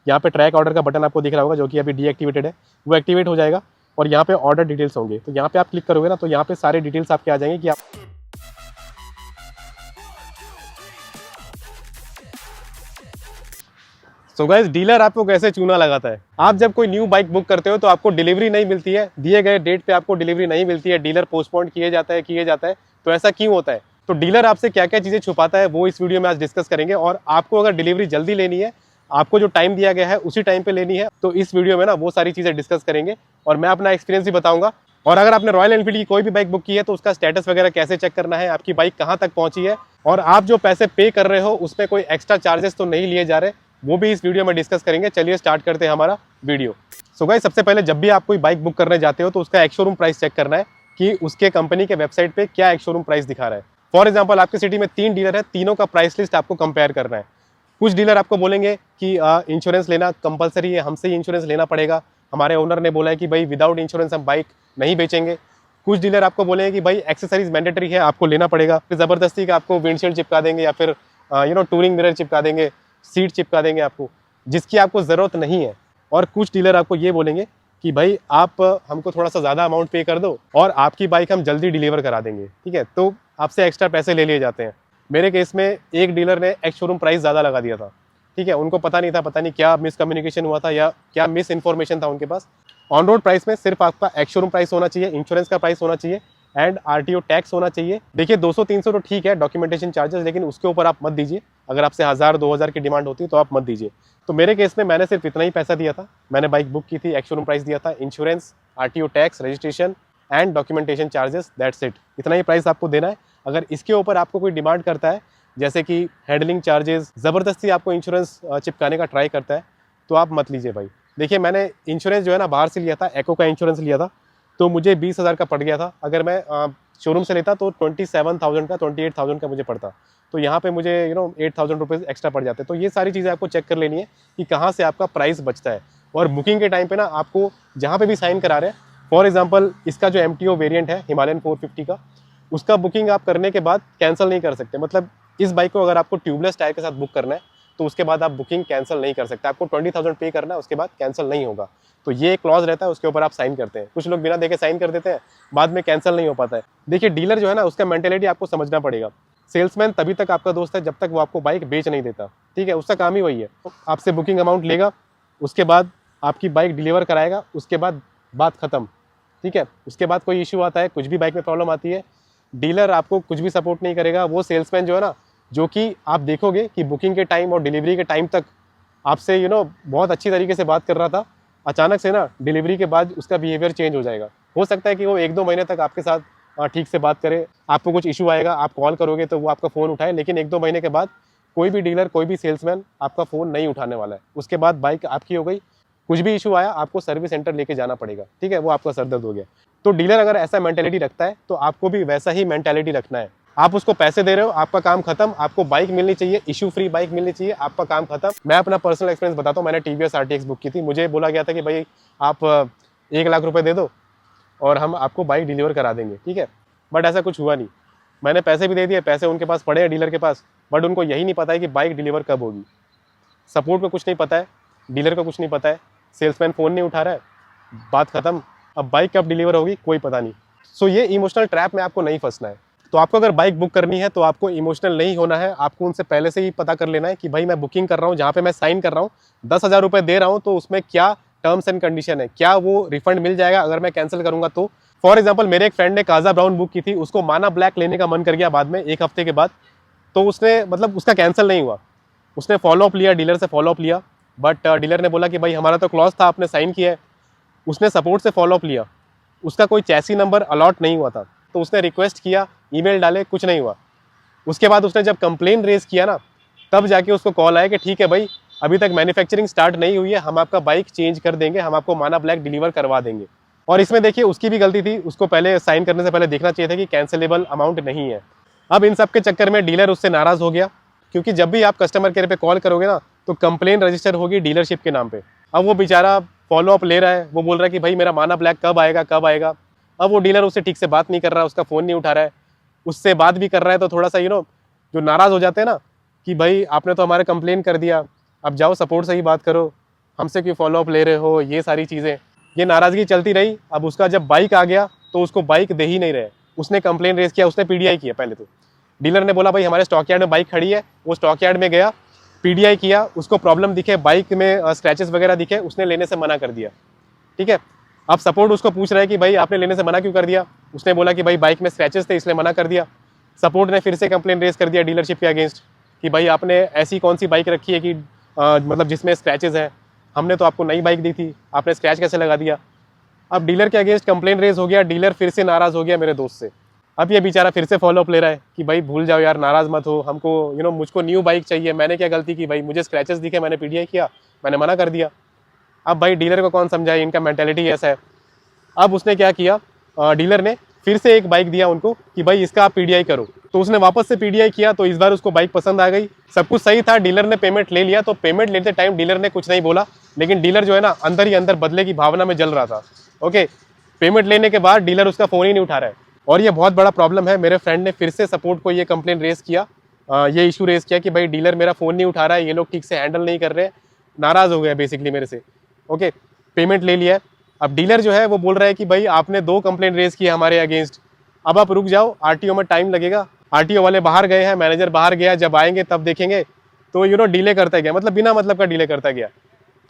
यहाँ पे track order का बटन आपको दिख रहा होगा जो कि अभी डीएक्टिवेटेड है, वो एक्टिवेट हो जाएगा और यहाँ पे ऑर्डर डिटेल्स होंगे। तो यहाँ पे आप क्लिक करोगे ना तो यहाँ पे सारे डिटेल्स आपके आ जाएंगे कि आप सो गाइस डीलर आपको कैसे चूना लगाता है। आप जब कोई न्यू बाइक बुक करते हो तो आपको डिलीवरी नहीं मिलती है, दिए गए डेट पे आपको डिलीवरी नहीं मिलती है, डीलर पोस्टपोन किए जाता है। तो ऐसा क्यों होता है, तो डीलर आपसे क्या क्या चीजें छुपाता है वो इस वीडियो में आज डिस्कस करेंगे। और आपको अगर डिलीवरी जल्दी लेनी है, आपको जो टाइम दिया गया है उसी टाइम पे लेनी है, तो इस वीडियो में ना वो सारी चीजें डिस्कस करेंगे और मैं अपना एक्सपीरियंस भी बताऊंगा। और अगर आपने रॉयल एनफील्ड की कोई भी बाइक बुक की है तो उसका स्टेटस वगैरह कैसे चेक करना है, आपकी बाइक कहाँ तक पहुंची है और आप जो पैसे पे कर रहे हो उसमें कोई एक्स्ट्रा चार्जेस तो नहीं लिए जा रहे, वो भी इस वीडियो में डिस्कस करेंगे। चलिए स्टार्ट करते हैं हमारा वीडियो। सो गाइस सबसे पहले जब भी आप कोई बाइक बुक करने जाते हो तो उसका एक शोरूम प्राइस चेक करना है कि उसके कंपनी के वेबसाइट पे क्या एक शोरूम प्राइस दिखा रहा है। फॉर एग्जांपल आपकी सिटी में 3 डीलर है, तीनों का प्राइस लिस्ट आपको कंपेयर करना है। कुछ डीलर आपको बोलेंगे कि इंश्योरेंस लेना कंपलसरी है, हमसे ही इंश्योरेंस लेना पड़ेगा, हमारे ओनर ने बोला है कि भाई विदाउट इंश्योरेंस हम बाइक नहीं बेचेंगे। कुछ डीलर आपको बोलेंगे कि भाई एक्सेसरीज मैंडेटरी है, आपको लेना पड़ेगा, फिर जबरदस्ती का आपको विंडशील्ड चिपका देंगे या फिर टूरिंग मिरर चिपका देंगे, सीट चिपका देंगे आपको, जिसकी आपको ज़रूरत नहीं है। और कुछ डीलर आपको ये बोलेंगे कि भाई आप हमको थोड़ा सा ज़्यादा अमाउंट पे कर दो और आपकी बाइक हम जल्दी डिलीवर करा देंगे, ठीक है, तो आपसे एक्स्ट्रा पैसे ले लिए जाते हैं। मेरे केस में एक डीलर ने एक्स शोरूम प्राइस ज़्यादा लगा दिया था, ठीक है, उनको पता नहीं था, पता नहीं क्या मिसकम्युनिकेशन हुआ था या क्या मिस इन्फॉर्मेशन था उनके पास। ऑन रोड प्राइस में सिर्फ आपका एक्स शोरूम प्राइस होना चाहिए, इंश्योरेंस का प्राइस होना चाहिए एंड आरटीओ टैक्स होना चाहिए। देखिए 200-300 तो ठीक है डॉक्यूमेंटेशन चार्जेस, लेकिन उसके ऊपर आप मत दीजिए। अगर आपसे 1000-2000 की डिमांड होती है तो आप मत दीजिए। तो मेरे केस में मैंने सिर्फ इतना ही पैसा दिया था, मैंने बाइक बुक की थी, एक्स शोरूम प्राइस दिया था, insurance, RTO tax, registration and documentation charges, that's it. इतना ही प्राइस आपको देना है। अगर इसके ऊपर आपको कोई डिमांड करता है जैसे कि हैंडलिंग चार्जेस, ज़बरदस्ती आपको इंश्योरेंस चिपकाने का ट्राई करता है, तो आप मत लीजिए भाई। देखिए मैंने इंश्योरेंस जो है ना बाहर से लिया था, एको का इंश्योरेंस लिया था, तो मुझे 20,000 का पड़ गया था। अगर मैं शोरूम से लेता तो 27,000 का, 28,000 का मुझे पड़ता। तो यहाँ पे मुझे 8,000 रुपीज़ एक्स्ट्रा पड़ जाते। तो ये सारी चीज़ें आपको चेक कर लेनी है कि कहाँ से आपका प्राइस बचता है। और बुकिंग के टाइम पे ना आपको जहाँ पे भी साइन करा रहे हैं, फॉर एग्जांपल इसका जो MTO वेरिएंट है हिमालयन 450 का, उसका बुकिंग आप करने के बाद कैंसिल नहीं कर सकते। मतलब इस बाइक को अगर आपको ट्यूबलेस टायर के साथ बुक करना है तो उसके बाद आप बुकिंग कैंसिल नहीं कर सकते, आपको 20,000 पे करना है, उसके बाद कैंसिल नहीं होगा। तो ये क्लॉज रहता है, उसके ऊपर आप साइन करते हैं। कुछ लोग बिना देखे साइन कर देते हैं, बाद में कैंसिल नहीं हो पाता है। देखिए डीलर जो है ना उसका मेंटेलिटी आपको समझना पड़ेगा। सेल्समैन तभी तक आपका दोस्त है जब तक वो आपको बाइक बेच नहीं देता, ठीक है, उसका काम ही वही है। आपसे बुकिंग अमाउंट लेगा, उसके बाद आपकी बाइक डिलीवर कराएगा, उसके बाद बात खत्म, ठीक है। उसके बाद कोई इशू आता है, कुछ भी बाइक में प्रॉब्लम आती है, डीलर आपको कुछ भी सपोर्ट नहीं करेगा। वो सेल्समैन जो है ना, जो कि आप देखोगे कि बुकिंग के टाइम और डिलीवरी के टाइम तक आपसे बहुत अच्छी तरीके से बात कर रहा था, अचानक से ना डिलीवरी के बाद उसका बिहेवियर चेंज हो जाएगा। हो सकता है कि वो 1-2 महीने तक आपके साथ ठीक से बात करे, आपको कुछ इशू आएगा, आप कॉल करोगे तो वो आपका फ़ोन उठाए, लेकिन 1-2 महीने के बाद कोई भी डीलर, कोई भी सेल्समैन आपका फ़ोन नहीं उठाने वाला है। उसके बाद बाइक आपकी हो गई, कुछ भी इशू आया आपको सर्विस सेंटर लेके जाना पड़ेगा, ठीक है, वो आपका सर दर्द हो गया। तो डीलर अगर ऐसा मेंटेलिटी रखता है तो आपको भी वैसा ही मेंटेलिटी रखना है। आप उसको पैसे दे रहे हो, आपका काम खत्म, आपको बाइक मिलनी चाहिए, इशू फ्री बाइक मिलनी चाहिए, आपका काम खत्म। मैं अपना पर्सनल एक्सपीरियंस बताता हूँ। मैंने TVS RTX बुक की थी, मुझे बोला गया था कि भाई आप 1 लाख रुपए दे दो और हम आपको बाइक डिलीवर करा देंगे, ठीक है, बट ऐसा कुछ हुआ नहीं। मैंने पैसे भी दे दिए, पैसे उनके पास पड़े हैं डीलर के पास, बट उनको यही नहीं पता है कि बाइक डिलीवर कब होगी। सपोर्ट को कुछ नहीं पता है, डीलर को कुछ नहीं पता है, सेल्समैन फ़ोन नहीं उठा रहा है, बात खत्म। अब बाइक कब डिलीवर होगी कोई पता नहीं। सो ये इमोशनल ट्रैप में आपको नहीं फंसना है। तो आपको अगर बाइक बुक करनी है तो आपको इमोशनल नहीं होना है, आपको उनसे पहले से ही पता कर लेना है कि भाई मैं बुकिंग कर रहा हूँ, जहाँ पे मैं साइन कर रहा हूँ, 10,000 रुपये दे रहा हूँ, तो उसमें क्या टर्म्स एंड कंडीशन है, क्या वो रिफंड मिल जाएगा अगर मैं कैंसिल करूँगा तो। फॉर एग्जाम्पल मेरे एक फ्रेंड ने काजा ब्राउन बुक की थी, उसको माना ब्लैक लेने का मन कर गया बाद में 1 हफ्ते के बाद, तो उसने मतलब उसका कैंसिल नहीं हुआ। उसने फॉलोअप लिया, डीलर से फॉलोअप लिया, बट डीलर ने बोला कि भाई हमारा तो क्लॉज था, आपने साइन किया है। उसने सपोर्ट से फॉलोअप लिया, उसका कोई चैसी नंबर अलॉट नहीं हुआ था, तो उसने रिक्वेस्ट किया, ईमेल डाले, कुछ नहीं हुआ। उसके बाद उसने जब कंप्लेन रेज किया ना, तब जाके उसको कॉल आया कि ठीक है भाई अभी तक मैन्युफैक्चरिंग स्टार्ट नहीं हुई है, हम आपका बाइक चेंज कर देंगे, हम आपको माना ब्लैक डिलीवर करवा देंगे। और इसमें देखिए उसकी भी गलती थी, उसको पहले साइन करने से पहले देखना चाहिए था कि कैंसिलेबल अमाउंट नहीं है। अब इन सब के चक्कर में डीलर उससे नाराज़ हो गया, क्योंकि जब भी आप कस्टमर केयर पे कॉल करोगे ना तो कंप्लेन रजिस्टर होगी डीलरशिप के नाम पे। अब वो बेचारा फॉलोअप ले रहा है, वो बोल रहा है कि भाई मेरा माना ब्लैक कब आएगा कब आएगा। अब वो डीलर उससे ठीक से बात नहीं कर रहा है, उसका फ़ोन नहीं उठा रहा है, उससे बात भी कर रहा है तो थोड़ा सा जो नाराज़ हो जाते हैं ना कि भाई आपने तो हमारे कंप्लेन कर दिया, अब जाओ सपोर्ट से ही बात करो, हमसे क्यों फॉलोअप ले रहे हो, ये सारी चीज़ें, ये नाराज़गी चलती रही। अब उसका जब बाइक आ गया तो उसको बाइक दे ही नहीं रहे। उसने कंप्लेन रेज किया, उसने पीडीआई किया। पहले तो डीलर ने बोला भाई हमारे स्टॉक यार्ड में बाइक खड़ी है, वो स्टॉक यार्ड में गया, पीडीआई किया, उसको प्रॉब्लम दिखे, बाइक में स्क्रैचेस वगैरह दिखे, उसने लेने से मना कर दिया। ठीक है, अब सपोर्ट उसको पूछ रहा है कि भाई आपने लेने से मना क्यों कर दिया। उसने बोला कि भाई बाइक में स्क्रैचेस थे इसलिए मना कर दिया। सपोर्ट ने फिर से कंप्लेन रेज कर दिया डीलरशिप के अगेंस्ट कि भाई आपने ऐसी कौन सी बाइक रखी है कि मतलब जिसमें स्क्रैचेस हैं, हमने तो आपको नई बाइक दी थी, आपने स्क्रैच कैसे लगा दिया। अब डीलर के अगेंस्ट कंप्लेन रेज हो गया, डीलर फिर से नाराज़ हो गया मेरे दोस्त से। अब ये बेचारा फिर से फॉलोअप ले रहा है कि भाई भूल जाओ यार, नाराज़ मत हो, हमको मुझको न्यू बाइक चाहिए, मैंने क्या गलती की भाई, मुझे स्क्रैचेस दिखे, मैंने पीडीआई किया, मैंने मना कर दिया। अब भाई डीलर को कौन समझाए, इनका मेंटेलिटी ऐसा है। अब उसने क्या किया, डीलर ने फिर से एक बाइक दिया उनको कि भाई इसका आप पीडीआई करो। तो उसने वापस से पीडीआई किया, तो इस बार उसको बाइक पसंद आ गई, सब कुछ सही था, डीलर ने पेमेंट ले लिया। तो पेमेंट लेते टाइम डीलर ने कुछ नहीं बोला, लेकिन डीलर जो है ना अंदर ही अंदर बदले की भावना में जल रहा था। ओके, पेमेंट लेने के बाद डीलर उसका फ़ोन ही नहीं उठा रहा है, और ये बहुत बड़ा प्रॉब्लम है। मेरे फ्रेंड ने फिर से सपोर्ट को ये कंप्लेन रेज किया, ये इशू रेज किया कि भाई डीलर मेरा फ़ोन नहीं उठा रहा है, ये लोग ठीक से हैंडल नहीं कर रहे, नाराज़ हो गया बेसिकली मेरे से। ओके, पेमेंट ले लिया है। अब डीलर जो है वो बोल रहा है कि भाई आपने 2 कंप्लेंट रेज की हमारे अगेंस्ट, अब आप रुक जाओ, आरटीओ में टाइम लगेगा। आरटीओ वाले बाहर गए हैं, मैनेजर बाहर गया, जब आएंगे तब देखेंगे। तो डिले करता गया, मतलब बिना मतलब का डिले करता गया।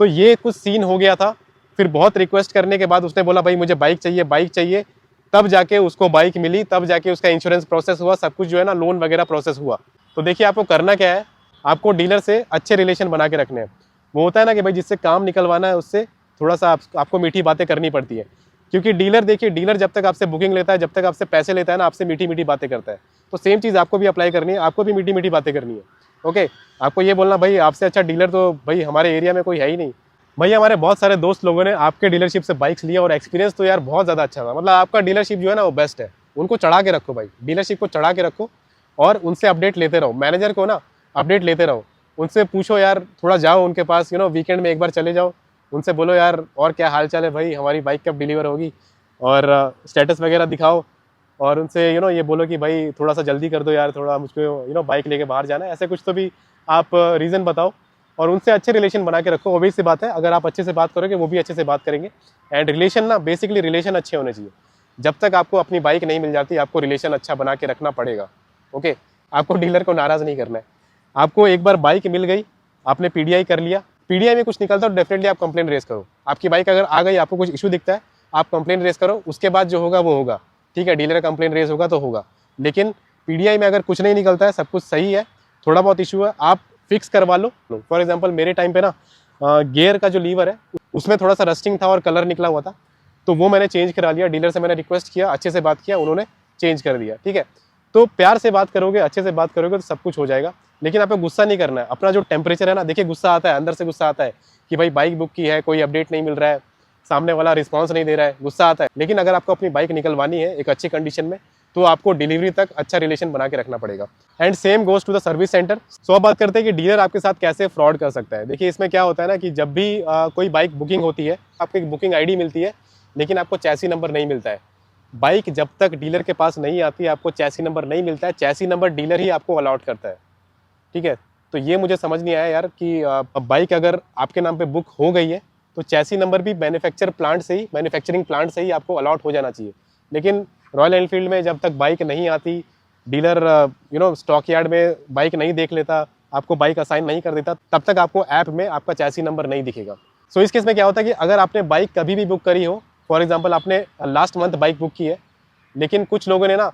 तो ये कुछ सीन हो गया था। फिर बहुत रिक्वेस्ट करने के बाद उसने बोला भाई मुझे बाइक चाहिए, बाइक चाहिए। तब जाके उसको बाइक मिली, तब जाके उसका इंश्योरेंस प्रोसेस हुआ, सब कुछ जो है ना लोन वगैरह प्रोसेस हुआ। तो देखिए आपको करना क्या है, आपको डीलर से अच्छे रिलेशन बना के रखने हैं। वो होता है ना कि भाई जिससे काम निकलवाना है उससे थोड़ा सा आपको मीठी बातें करनी पड़ती है, क्योंकि डीलर देखिए, डीलर जब तक आपसे बुकिंग लेता है, जब तक आपसे पैसे लेता है ना, आपसे मीठी मीठी बातें करता है। तो सेम चीज़ आपको भी अप्लाई करनी है, आपको भी मीठी मीठी बातें करनी है। ओके, आपको ये बोलना भाई आपसे अच्छा डीलर तो भाई हमारे एरिया में कोई है ही नहीं। भाई हमारे बहुत सारे दोस्त लोगों ने आपके डीलरशिप से बाइक्स लिया और एक्सपीरियंस तो यार बहुत ज़्यादा अच्छा था। मतलब आपका डीलरशिप जो है ना वो बेस्ट है। उनको चढ़ा के रखो भाई, डीलरशिप को चढ़ा के रखो और उनसे अपडेट लेते रहो। मैनेजर को ना अपडेट लेते रहो, उनसे पूछो यार, थोड़ा जाओ उनके पास, वीकेंड में एक बार चले जाओ, उनसे बोलो यार और क्या हाल चाल है भाई, हमारी बाइक कब डिलीवर होगी, और स्टेटस वगैरह दिखाओ। और उनसे ये बोलो कि भाई थोड़ा सा जल्दी कर दो यार, थोड़ा मुझको बाइक लेके बाहर जाना है, ऐसे कुछ तो भी आप रीज़न बताओ। और उनसे अच्छे रिलेशन बना के रखो। ऑब्वियस सी बात है, अगर आप अच्छे से बात करोगे वो भी अच्छे से बात करेंगे। एंड रिलेशन ना, बेसिकली रिलेशन अच्छे होने चाहिए। जब तक आपको अपनी बाइक नहीं मिल जाती, आपको रिलेशन अच्छा बना के रखना पड़ेगा। ओके, आपको डीलर को नाराज़ नहीं करना है। आपको एक बार बाइक मिल गई, आपने पीडीआई कर लिया, पीडीआई में कुछ निकलता है डेफिनेटली आप कंप्लेन रेज करो। आपकी बाइक अगर आ गई, आपको कुछ इशू दिखता है, आप कंप्लेन रेज करो, उसके बाद जो होगा वो होगा। ठीक है, डीलर का कंप्लेन रेज होगा तो होगा, लेकिन पीडीआई में अगर कुछ नहीं निकलता है, सब कुछ सही है, थोड़ा बहुत इशू है, आप फिक्स करवा लो। फॉर एग्जाम्पल मेरे टाइम पे ना गियर का जो लीवर है उसमें थोड़ा सा रस्टिंग था और कलर निकला हुआ था, तो वो मैंने चेंज करा लिया। डीलर से मैंने रिक्वेस्ट किया, अच्छे से बात किया, उन्होंने चेंज कर दिया। ठीक है, तो प्यार से बात करोगे, अच्छे से बात करोगे तो सब कुछ हो जाएगा। लेकिन आपको गुस्सा नहीं करना है। अपना जो टेम्परेचर है ना, देखिए गुस्सा आता है, अंदर से गुस्सा आता है कि भाई बाइक बुक की है, कोई अपडेट नहीं मिल रहा है, सामने वाला रिस्पॉन्स नहीं दे रहा है, गुस्सा आता है। लेकिन अगर आपको अपनी बाइक निकलवानी है एक अच्छी कंडीशन में, तो आपको डिलीवरी तक अच्छा रिलेशन बना के रखना पड़ेगा। And same goes to the service centre. So अब बात करते हैं कि डीलर आपके साथ कैसे फ्रॉड कर सकता है। देखिए इसमें क्या होता है ना कि जब भी कोई बाइक बुकिंग होती है, आपको एक बुकिंग आईडी मिलती है, लेकिन आपको चैसी नंबर नहीं मिलता है। बाइक जब तक डीलर के पास नहीं आती, आपको चैसी नंबर नहीं मिलता है। चैसी नंबर डीलर ही आपको अलॉट करता है। ठीक है, तो ये मुझे समझ नहीं आया यार कि बाइक अगर आपके नाम पे बुक हो गई है तो चैसी नंबर भी मैन्युफैक्चरिंग प्लांट से ही आपको अलॉट हो जाना चाहिए। लेकिन रॉयल एनफील्ड में जब तक बाइक नहीं आती, डीलर स्टॉक यार्ड में बाइक नहीं देख लेता, आपको बाइक असाइन नहीं कर देता, तब तक आपको ऐप में आपका चैसी नंबर नहीं दिखेगा। सो इस केस में क्या होता है कि अगर आपने बाइक कभी भी बुक करी हो, फॉर एग्जाम्पल आपने लास्ट मंथ बाइक बुक की है, लेकिन कुछ लोगों ने ना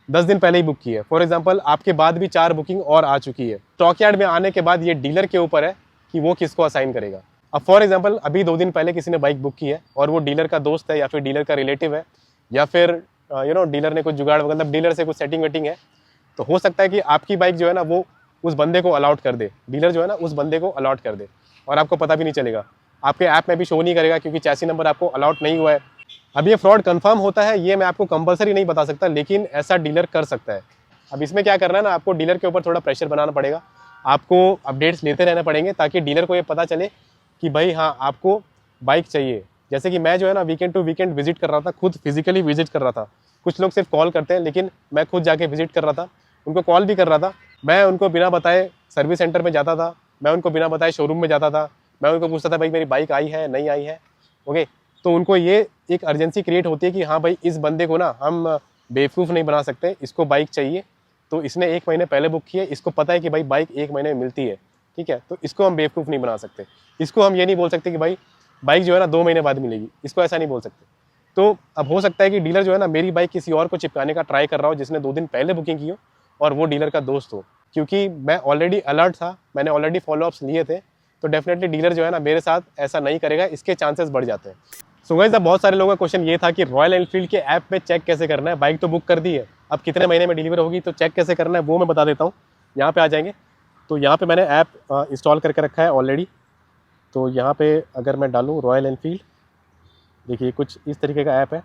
10 दिन पहले ही बुक की है, फॉर एग्जाम्पल आपके बाद भी 4 बुकिंग और आ चुकी है, स्टॉक यार्ड में आने के बाद ये डीलर के ऊपर है कि वो किसको असाइन करेगा। अब फॉर एग्जाम्पल अभी 2 दिन पहले किसी ने बाइक बुक की है और वो डीलर का दोस्त है या फिर डीलर का रिलेटिव है, या फिर डीलर ने कुछ जुगाड़, मतलब डीलर से कुछ सेटिंग वेटिंग है, तो हो सकता है कि आपकी बाइक जो है ना वो उस बंदे को अलॉट कर दे, डीलर जो है ना उस बंदे को अलॉट कर दे, और आपको पता भी नहीं चलेगा, आपके ऐप में भी शो नहीं करेगा क्योंकि चैसी नंबर आपको अलॉट नहीं हुआ है। अब ये फ्रॉड कंफर्म होता है, ये मैं आपको कंपलसरी नहीं बता सकता, लेकिन ऐसा डीलर कर सकता है। अब इसमें क्या करना है ना, आपको डीलर के ऊपर थोड़ा प्रेशर बनाना पड़ेगा, आपको अपडेट्स लेते रहने पड़ेंगे ताकि डीलर को ये पता चले कि भाई हाँ आपको बाइक चाहिए। जैसे कि मैं जो है ना वीकेंड टू वीकेंड विजिट कर रहा था, खुद फिजिकली विजिट कर रहा था। कुछ लोग सिर्फ कॉल करते हैं, लेकिन मैं खुद जाके विजिट कर रहा था, उनको कॉल भी कर रहा था, मैं उनको बिना बताए सर्विस सेंटर में जाता था, मैं उनको बिना बताए शोरूम में जाता था, मैं उनको पूछता था भाई मेरी बाइक आई है नहीं आई है, ओके। तो उनको ये एक अर्जेंसी क्रिएट होती है कि हाँ भाई इस बंदे को ना हम बेवकूफ़ नहीं बना सकते, इसको बाइक चाहिए, तो इसने 1 महीने पहले बुक की है, इसको पता है कि भाई बाइक 1 महीने में मिलती है, ठीक है, तो इसको हम बेवकूफ़ नहीं बना सकते। इसको हम ये नहीं बोल सकते कि भाई बाइक जो है ना 2 महीने बाद मिलेगी, इसको ऐसा नहीं बोल सकते। तो अब हो सकता है कि डीलर जो है ना मेरी बाइक किसी और को चिपकाने का ट्राई कर रहा हो जिसने 2 दिन पहले बुकिंग की हो और वो डीलर का दोस्त हो, क्योंकि मैं ऑलरेडी अलर्ट था, मैंने ऑलरेडी फॉलोअप्स लिए थे, तो डेफिनेटली डीलर जो है ना मेरे साथ ऐसा नहीं करेगा, इसके चांसेस बढ़ जाते हैं। सो गाइस, अब बहुत सारे लोगों का क्वेश्चन ये था कि रॉयल एनफील्ड के ऐप पे चेक कैसे करना है, बाइक तो बुक कर दी है, अब कितने महीने में डिलीवर होगी, तो चेक कैसे करना है वो मैं बता देता हूँ। यहाँ पे आ जाएंगे, तो यहाँ पे मैंने ऐप इंस्टॉल करके रखा है ऑलरेडी। तो यहाँ पे अगर मैं डालूँ रॉयल एनफील्ड, देखिए कुछ इस तरीके का ऐप है।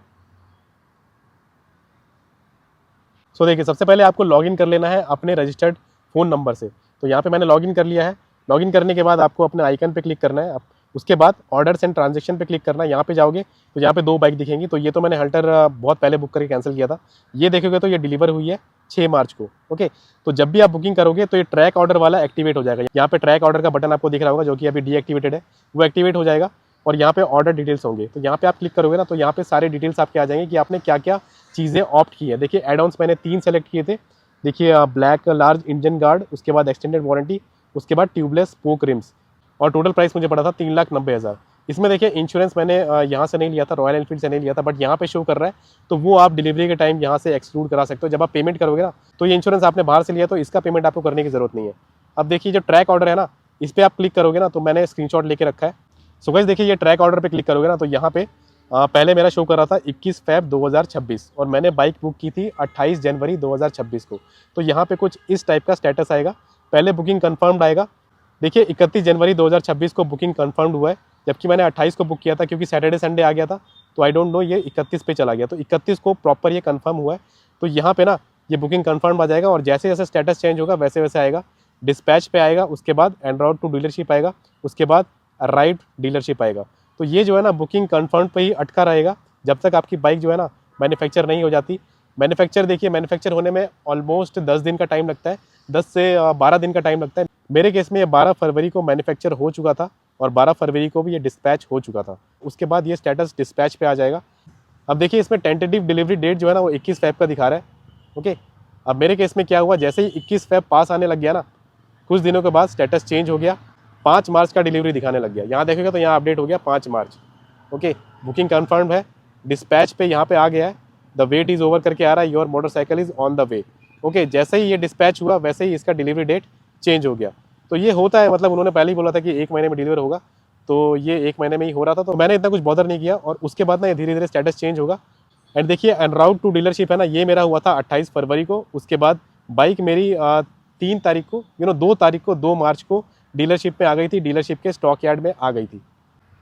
सो देखिए सबसे पहले आपको लॉगिन कर लेना है अपने रजिस्टर्ड फ़ोन नंबर से। तो यहाँ पे मैंने लॉगिन कर लिया है। लॉगिन करने के बाद आपको अपने आइकन पे क्लिक करना है, उसके बाद ऑर्डर्स एंड ट्रांजैक्शन पे क्लिक करना है। यहाँ पे जाओगे तो यहाँ पे 2 बाइक दिखेंगी, तो ये तो मैंने हल्टर बहुत पहले बुक करके कैंसिल किया था। ये देखोगे तो ये डिलीवर हुई है 6 मार्च को, ओके। तो जब भी आप बुकिंग करोगे तो ये ट्रैक ऑर्डर वाला एक्टिवेट हो जाएगा। यहाँ पे ट्रैक ऑर्डर का बटन आपको दिख रहा होगा जो कि अभी डीएक्टिवेटेड है, वो एक्टिवेट हो जाएगा और यहाँ पे ऑर्डर डिटेल्स होंगे। तो यहाँ पे आप क्लिक करोगे ना तो यहाँ पे सारे डिटेल्स आपके आ जाएंगे कि आपने क्या क्या चीज़ें ऑप्ट की है। देखिए एड ऑन्स मैंने 3 सेलेक्ट किए थे। देखिए ब्लैक लार्ज इंजन गार्ड, उसके बाद एक्सटेंडेड वारंटी, उसके बाद ट्यूबलेस स्पोक रिम्स, और टोटल प्राइस मुझे पड़ा था 3,90,000। इसमें देखिए इंश्योरेंस मैंने यहाँ से नहीं लिया था, रॉयल एनफील्ड से नहीं लिया था, बट यहाँ पे शो कर रहा है, तो वो आप डिलीवरी के टाइम यहाँ से एक्सक्लूड करा सकते हो। जब आप पेमेंट करोगे ना तो ये इंश्योरेंस आपने बाहर से लिया तो इसका पेमेंट आपको करने की जरूरत नहीं है। अब देखिए जो ट्रैक ऑर्डर है ना, इस पर आप क्लिक करोगे ना, तो मैंने स्क्रीनशॉट लेके रखा है। सो गाइस देखिए ये ट्रैक ऑर्डर पे क्लिक करोगे ना तो यहाँ पे पहले मेरा शो कर रहा था 21 फ़रवरी 2026 और मैंने बाइक बुक की थी 28 जनवरी 2026 को। तो यहाँ पे कुछ इस टाइप का स्टेटस आएगा, पहले बुकिंग कंफर्म्ड आएगा। देखिए 31 जनवरी 2026 को बुकिंग कंफर्म्ड हुआ है, जबकि मैंने 28 को बुक किया था, क्योंकि सैटरडे संडे आ गया था, तो आई डोंट नो ये 31 पे चला गया, तो 31 को प्रॉपर ये कंफर्म हुआ है। तो यहाँ पे ना ये बुकिंग कंफर्म आ जाएगा और जैसे जैसे स्टेटस चेंज होगा वैसे वैसे आएगा। डिस्पैच पे आएगा, उसके बाद एनराउट टू डीलरशिप आएगा, उसके बाद अराइव डीलरशिप आएगा। तो ये जो है ना बुकिंग कंफर्म पे ही अटका रहेगा जब तक आपकी बाइक जो है ना मैन्युफैक्चर नहीं हो जाती। मैन्युफैक्चर देखिए मैन्युफैक्चर होने में ऑलमोस्ट 10 दिन का टाइम लगता है, 10 से 12 दिन का टाइम लगता है। मेरे केस में ये 12 फरवरी को मैन्युफैक्चर हो चुका था और 12 फरवरी को भी ये डिस्पैच हो चुका था। उसके बाद ये स्टेटस डिस्पैच पे आ जाएगा। अब देखिए इसमें टेंटेटिव डिलीवरी डेट जो है ना वो 21 फ़रवरी का दिखा रहा है, ओके। अब मेरे केस में क्या हुआ, जैसे ही 21 फ़रवरी पास आने लग गया ना, कुछ दिनों के बाद स्टेटस चेंज हो गया, 5 मार्च का डिलीवरी दिखाने लग गया। यहाँ देखेगा तो यहाँ अपडेट हो गया 5 मार्च, ओके। बुकिंग कन्फर्म है, डिस्पैच पे यहाँ पे आ गया है, द वेट इज़ ओवर करके आ रहा है, your motorcycle is on the way, okay. जैसे ही ये डिस्पैच हुआ वैसे ही इसका डिलीवरी डेट चेंज हो गया। तो ये होता है, मतलब उन्होंने पहले ही बोला था कि 1 महीने में डिलीवर होगा, तो ये 1 महीने में ही हो रहा था, तो मैंने इतना कुछ बॉदर नहीं किया। और उसके बाद ना ये धीरे धीरे स्टेटस चेंज होगा। एंड देखिए एनराउट टू डीलरशिप है ना, ये मेरा हुआ था 28 फरवरी को। उसके बाद बाइक मेरी 3 तारीख को 2 तारीख को 2 मार्च को डीलरशिप में आ गई थी, डीलरशिप के स्टॉक यार्ड में आ गई थी।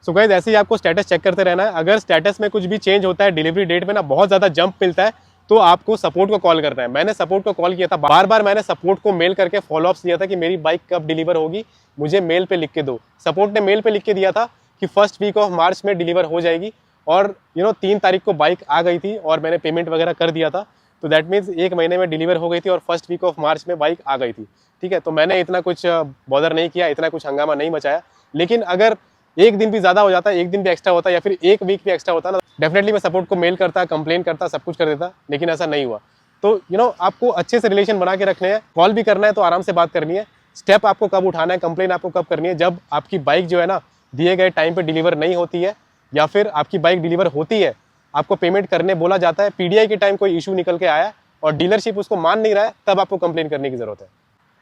सो गाइस ऐसे ही आपको स्टेटस चेक करते रहना है। अगर स्टेटस में कुछ भी चेंज होता है, डिलीवरी डेट में ना बहुत ज़्यादा जंप मिलता है, तो आपको सपोर्ट को कॉल करना है। मैंने सपोर्ट को कॉल किया था, बार बार मैंने सपोर्ट को मेल करके फॉलोअप्स दिया था कि मेरी बाइक कब डिलीवर होगी, मुझे मेल पे लिख के दो। सपोर्ट ने मेल पे लिख के दिया था कि फर्स्ट वीक ऑफ मार्च में डिलीवर हो जाएगी, और 3 तारीख को बाइक आ गई थी और मैंने पेमेंट वगैरह कर दिया था, तो दैट मीन्स 1 महीने में डिलीवर हो गई थी और फर्स्ट वीक ऑफ मार्च में बाइक आ गई थी, ठीक है। तो मैंने इतना कुछ बॉदर नहीं किया, इतना कुछ हंगामा नहीं मचाया। लेकिन अगर 1 दिन भी ज़्यादा हो जाता, 1 दिन भी एक्स्ट्रा होता या फिर 1 वीक भी एक्स्ट्रा होता ना, डेफिनेटली मैं सपोर्ट को मेल करता, कंप्लेन करता, सब कुछ कर देता, लेकिन ऐसा नहीं हुआ। तो आपको अच्छे से रिलेशन बना के रखने हैं, कॉल भी करना है तो आराम से बात करनी है, स्टेप आपको कब उठाना है, कंप्लेन आपको कब करनी है, जब आपकी बाइक जो है ना दिए गए टाइम पे डिलीवर नहीं होती है, या फिर आपकी बाइक डिलीवर होती है, आपको पेमेंट करने बोला जाता है, पीडीआई के टाइम कोई इशू निकल के आया और डीलरशिप उसको मान नहीं रहा है, तब आपको कंप्लेन करने की जरूरत है।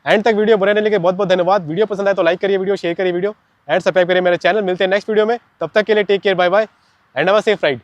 एंड तक वीडियो बने रहने के लिए बहुत बहुत धन्यवाद। वीडियो पसंद आए तो लाइक करिए, वीडियो शेयर करिए, वीडियो एंड सब्सक्राइब करिए मेरे चैनल। मिलते हैं नेक्स्ट वीडियो में, तब तक के लिए take care, bye bye and have a safe ride.